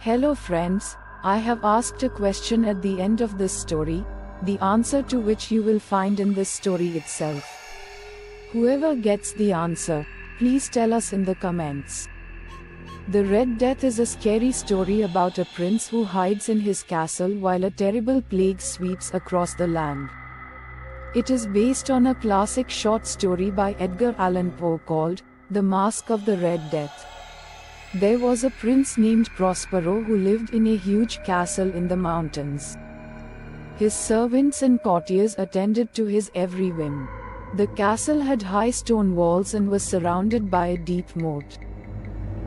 Hello friends, I have asked a question at the end of this story, the answer to which you will find in this story itself. Whoever gets the answer, please tell us in the comments. The Red Death is a scary story about a prince who hides in his castle while a terrible plague sweeps across the land. It is based on a classic short story by Edgar Allan Poe called The Masque of the Red Death. There was a prince named Prospero who lived in a huge castle in the mountains. His servants and courtiers attended to his every whim. The castle had high stone walls and was surrounded by a deep moat.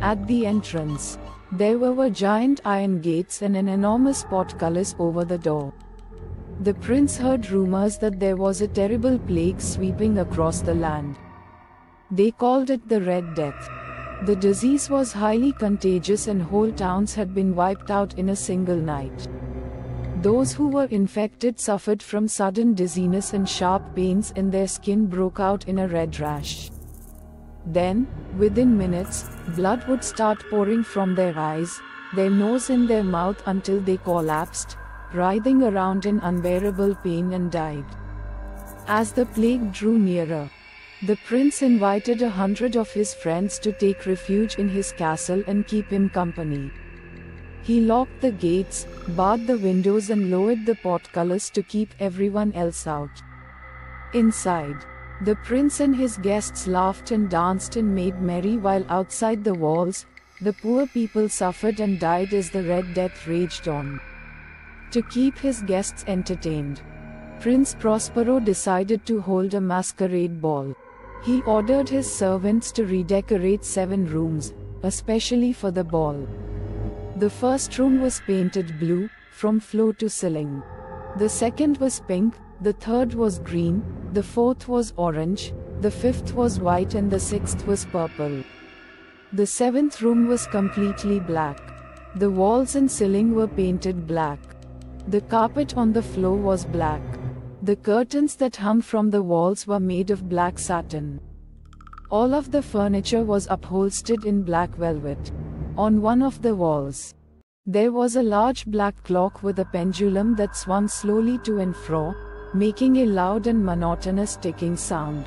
At the entrance, there were giant iron gates and an enormous portcullis over the door. The prince heard rumors that there was a terrible plague sweeping across the land. They called it the Red Death. The disease was highly contagious and whole towns had been wiped out in a single night. Those who were infected suffered from sudden dizziness and sharp pains, and their skin broke out in a red rash. Then, within minutes, blood would start pouring from their eyes, their nose and their mouth until they collapsed, writhing around in unbearable pain and died. As the plague drew nearer, the prince invited 100 of his friends to take refuge in his castle and keep him company. He locked the gates, barred the windows and lowered the portcullis to keep everyone else out. Inside, the prince and his guests laughed and danced and made merry, while outside the walls, the poor people suffered and died as the Red Death raged on. To keep his guests entertained, Prince Prospero decided to hold a masquerade ball. He ordered his servants to redecorate 7 rooms, especially for the ball. The first room was painted blue, from floor to ceiling. The second was pink, the third was green, the fourth was orange, the fifth was white and the sixth was purple. The 7th room was completely black. The walls and ceiling were painted black. The carpet on the floor was black. The curtains that hung from the walls were made of black satin. All of the furniture was upholstered in black velvet. On one of the walls, there was a large black clock with a pendulum that swung slowly to and fro, making a loud and monotonous ticking sound.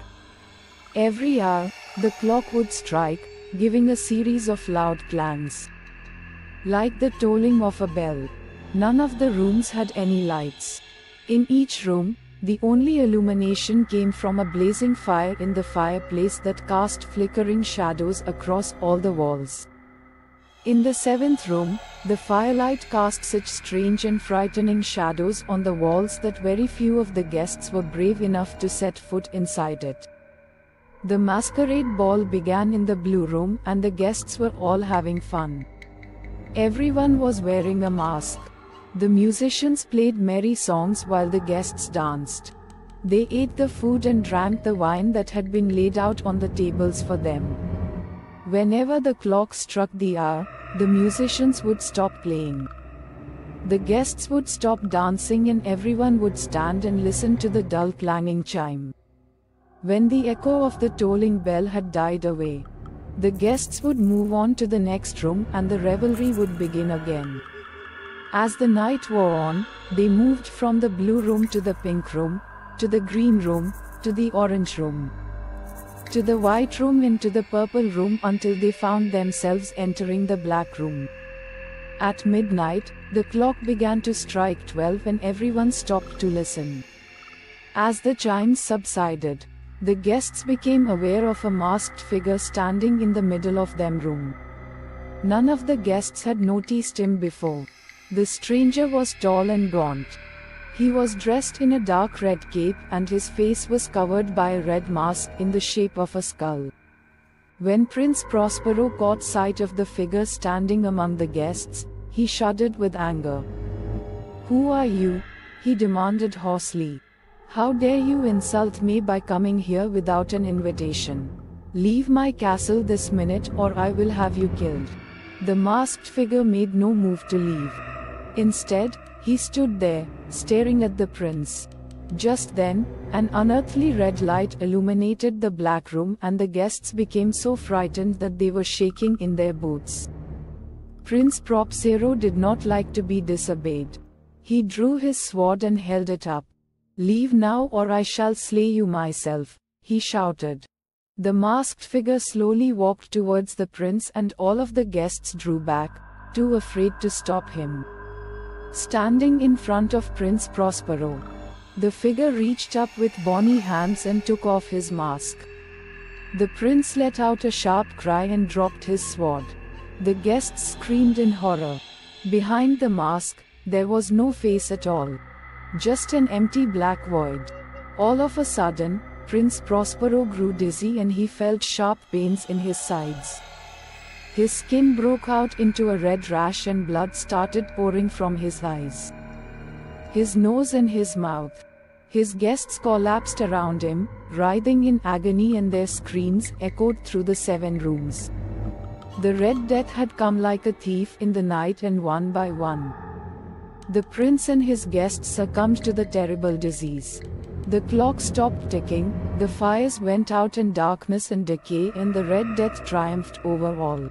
Every hour, the clock would strike, giving a series of loud clangs, like the tolling of a bell. None of the rooms had any lights. In each room, the only illumination came from a blazing fire in the fireplace that cast flickering shadows across all the walls. In the 7th room, the firelight cast such strange and frightening shadows on the walls that very few of the guests were brave enough to set foot inside it. The masquerade ball began in the blue room, and the guests were all having fun. Everyone was wearing a mask. The musicians played merry songs while the guests danced. They ate the food and drank the wine that had been laid out on the tables for them. Whenever the clock struck the hour, the musicians would stop playing. The guests would stop dancing and everyone would stand and listen to the dull clanging chime. When the echo of the tolling bell had died away, the guests would move on to the next room and the revelry would begin again. As the night wore on, they moved from the blue room to the pink room, to the green room, to the orange room, to the white room and to the purple room until they found themselves entering the black room. At midnight, the clock began to strike 12 and everyone stopped to listen. As the chimes subsided, the guests became aware of a masked figure standing in the middle of their room. None of the guests had noticed him before. The stranger was tall and gaunt. He was dressed in a dark red cape and his face was covered by a red mask in the shape of a skull. When Prince Prospero caught sight of the figure standing among the guests, he shuddered with anger. "Who are you?" he demanded hoarsely. "How dare you insult me by coming here without an invitation? Leave my castle this minute or I will have you killed." The masked figure made no move to leave. Instead, he stood there, staring at the prince. Just then, an unearthly red light illuminated the black room and the guests became so frightened that they were shaking in their boots. Prince Prospero did not like to be disobeyed. He drew his sword and held it up. "Leave now or I shall slay you myself," he shouted. The masked figure slowly walked towards the prince and all of the guests drew back, too afraid to stop him. Standing in front of Prince Prospero, the figure reached up with bony hands and took off his mask. The prince let out a sharp cry and dropped his sword. The guests screamed in horror. Behind the mask, there was no face at all. Just an empty black void. All of a sudden, Prince Prospero grew dizzy and he felt sharp pains in his sides. His skin broke out into a red rash and blood started pouring from his eyes, his nose and his mouth. His guests collapsed around him, writhing in agony, and their screams echoed through the 7 rooms. The Red Death had come like a thief in the night, and one by one, the prince and his guests succumbed to the terrible disease. The clock stopped ticking, the fires went out, and darkness and decay and the Red Death triumphed over all.